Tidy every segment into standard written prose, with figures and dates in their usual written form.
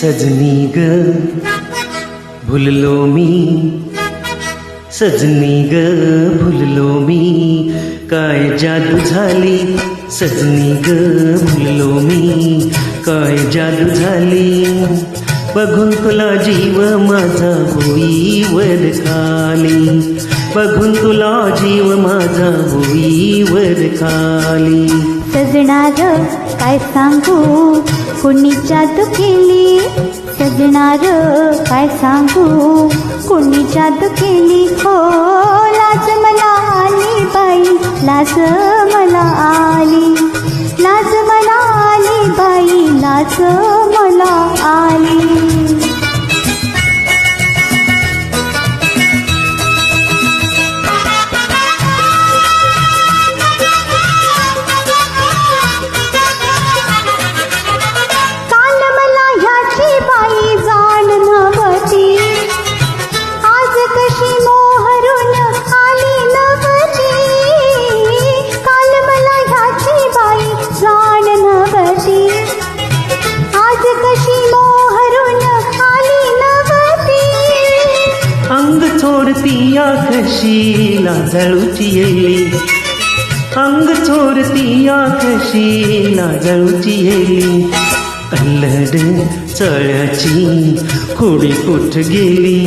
सजनी ग भुललो मी, सजनी ग भुललो मी, काय जादू झाली सजनी ग भुललो मी, काय जादू झाली. बघून तुला जीव माझा होई वर खाली, बघून तुला जीव माझा होई वर खाली. सजना ग काय सांगू कुणी जादू केली, सजना ग काय सांगू कुणी जादू केली. हो लाज मला आली बाई, लाज मला आली, लाज मला आली बाई, लाज मला आली. चोरती आकशी लाजळूची येली, अंग चोरती आकशी लाजळूची येली. अल्लड चाळ्याची खोडी कुठ गेली,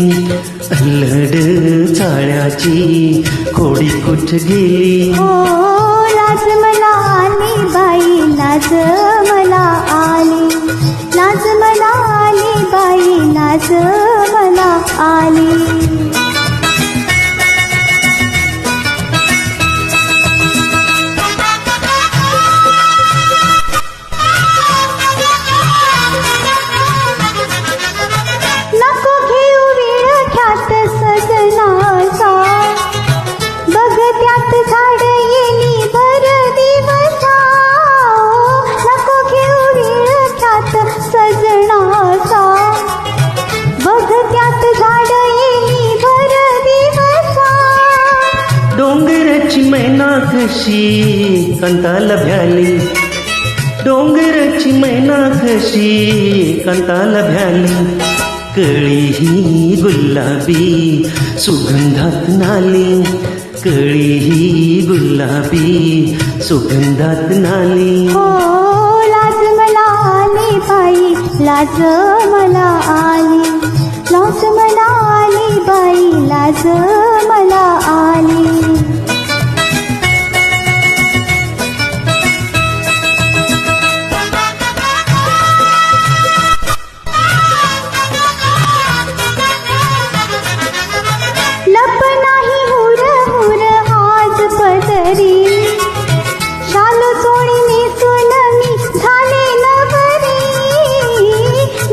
अल्लड चाळ्याची खोडी कुठ गेली. हो लाज मला आली बाई, लाज मला आली, लाज मला आली बाई, लाज मला आली. डोंगराची मैना कशी कंटाला भ्याली, डोंगराची मैना कशी कंटाला भ्याली. कळी ही गुलाबी सुगंधात नाली, कळी ही गुलाबी सुगंधात नाली. हो लाज मला आली बाई, लाज मला आली, लाज मला आली बाई, लाज मला आली. लप नाही हुर हुर आज पदरी, शाल सोडी नेसून मी झाले नवरी.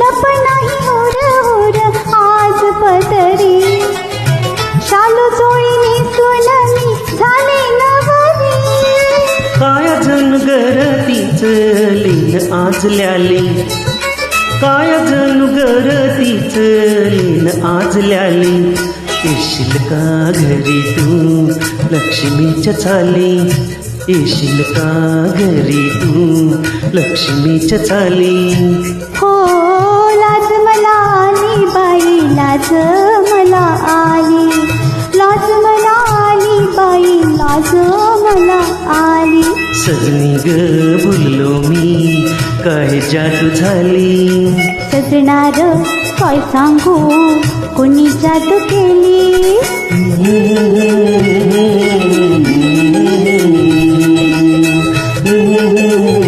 लप नाही हुर हुर आज पदरी, शाल सोडी नेसून मी झाले नवरी. काय जण गरतीच लीन आज ल्याली, काय जण गरतीच लीन आज ल्याली. येशील का घरी तू लक्ष्मीच्या चाली, येशील का घरी तू लक्ष्मीच्या चाली. हो लाज मला आली बाई, लाज मला आली, लाज मला आली बाई, लाज मला आली. सजनी ग भुललो मी, काय जादू झाली. सजना ग काय सांगू कोणी जादू केली. Mm-hmm.